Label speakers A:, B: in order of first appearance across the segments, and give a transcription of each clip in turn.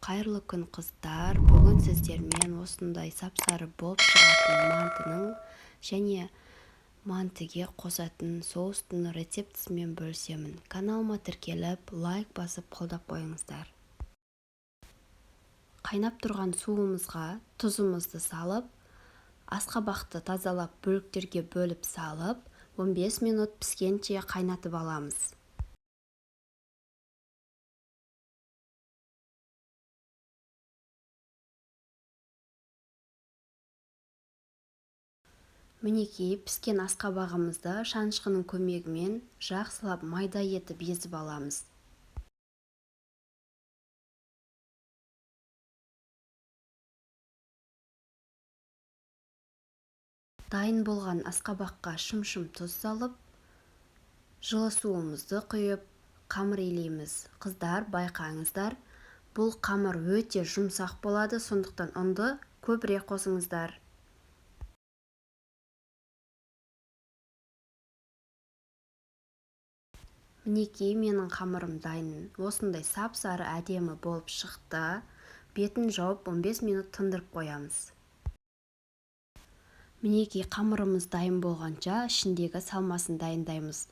A: Қайырлы күн қыздар. Бүгін сіздермен осындай сап-сары болып шығатын мантының және мантыге қосатын соустың рецептісімен бөлісемін. Каналыма тіркеліп, лайк басып қолдап қойыңыздар. Қайнап тұрған суымызға тұзымызды салып, асқабақты тазалап бөліктерге бөліп салып, 15 минут піскенше қайнатып аламыз. Мінекей піскен асқабағымызды шанышқының көмегімен жақсылап майда етіп езіп аламыз. Дайын болған асқабаққа шым-шым тұз салып, жылы суымызды құйып, қамыр илейміз. Қыздар, байқаңыздар, бұл қамыр өте жұмсақ болады, сондықтан ұнды көбірек қосыңыздар. Мінекей менің қамырым дайын. Осындай сап-сары әдемі болып шықты. Бетін жауып 15 минут тындырып қоямыз. Мінекей қамырымыз дайын болғанша ішіндегі салмасын дайындаймыз.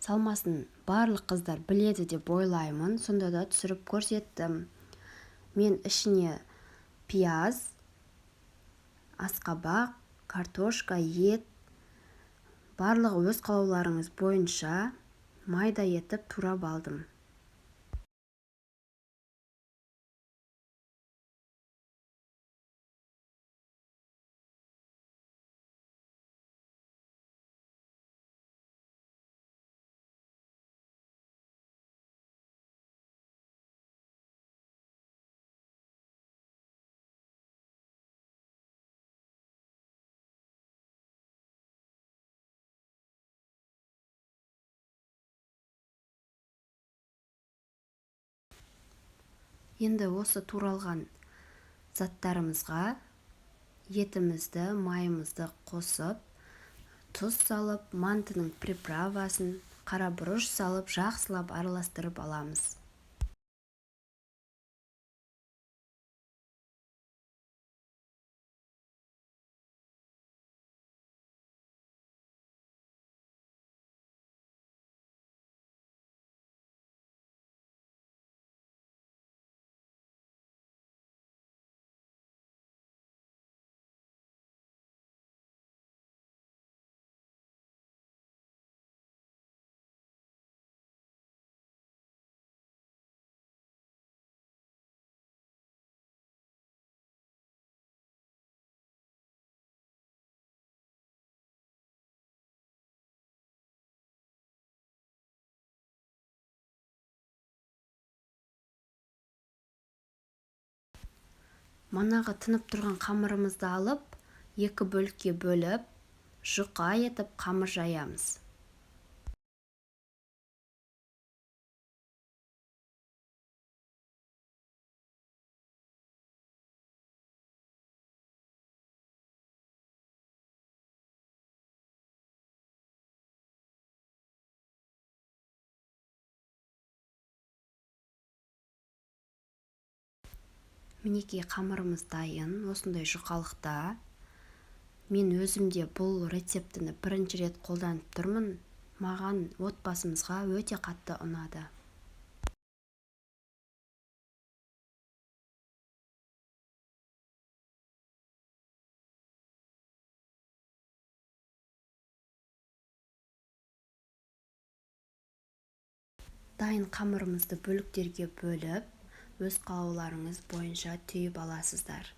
A: Салмасын барлық қыздар біледі деп ойлаймын, сонда да түсіріп көрсеттім. Мен ішіне пияз, асқабақ, картошка, ет, барлығы өз қалауларыңыз бойынша майда етіп турап алдым. Енді осы туралған заттарымызға етімізді, майымызды қосып, тұз салып, мантының приправасын, қара бұрыш салып, жақсылап араластырып аламыз. Манағы тынып тұрған қамырымызды алып, екі бөлікке бөліп, жұқа етіп қамыр жаямыз. Мінекей қамырымыз дайын, осындай жұқалықта. Мен өзімде бұл рецептіні бірінші рет қолданып тұрмын. Маған отбасымызға өте қатты ұнады. Дайын қамырымызды бөліктерге бөліп, өз қалауларыңыз бойынша түйіп аласыздар.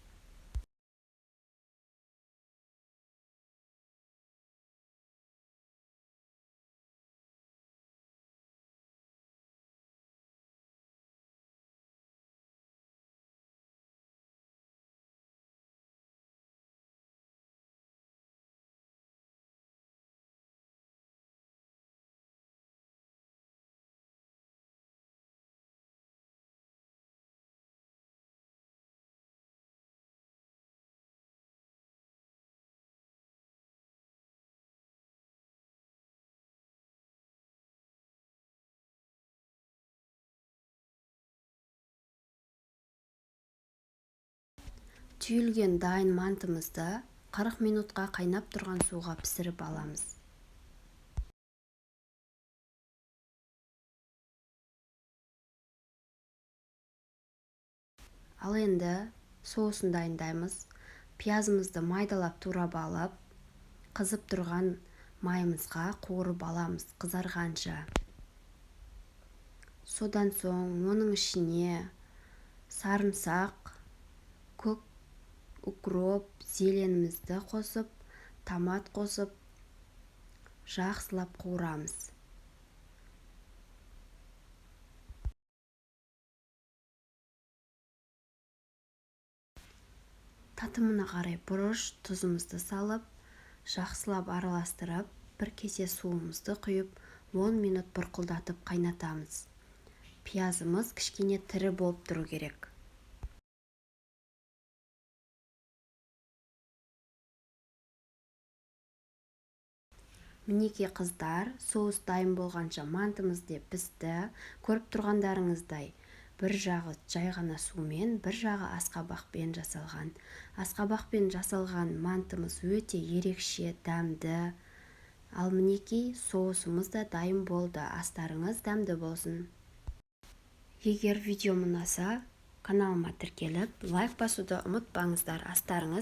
A: Түйілген дайын мантымызды 40 минутқа қайнап тұрған суға пісіріп аламыз. Ал енді соусын дайындаймыз. Пиязымызды майдалап турап алып, қызып тұрған майымызға қуырып аламыз қызарғанша. Содан соң оның ішіне сарымсақ, көк укроп, зеленімізді қосып, томат қосып, жақсылап қуырамыз. Татымына қарай бұрыш, тұзымызды салып, жақсылап араластырып, бір кесе суымызды құйып, 10 минут бұрқылдатып қайнатамыз. Пиязымыз кішкене тірі болып тұру керек. Мінеки қыздар, соус дайын болғанша мантымыз деп пісті. Көріп тұрғандарыңыздай, бір жағы жай ғана сумен, бір жағы асқабақпен жасалған. Асқабақпен жасалған мантымыз өте ерекше, дәмді. Ал мінеки соусымыз да дайын болды. Астарыңыз дәмді болсын. Егер видеом ұнаса, каналыма тіркеліп, лайк басуды ұмытпаңыздар. Астарыңыз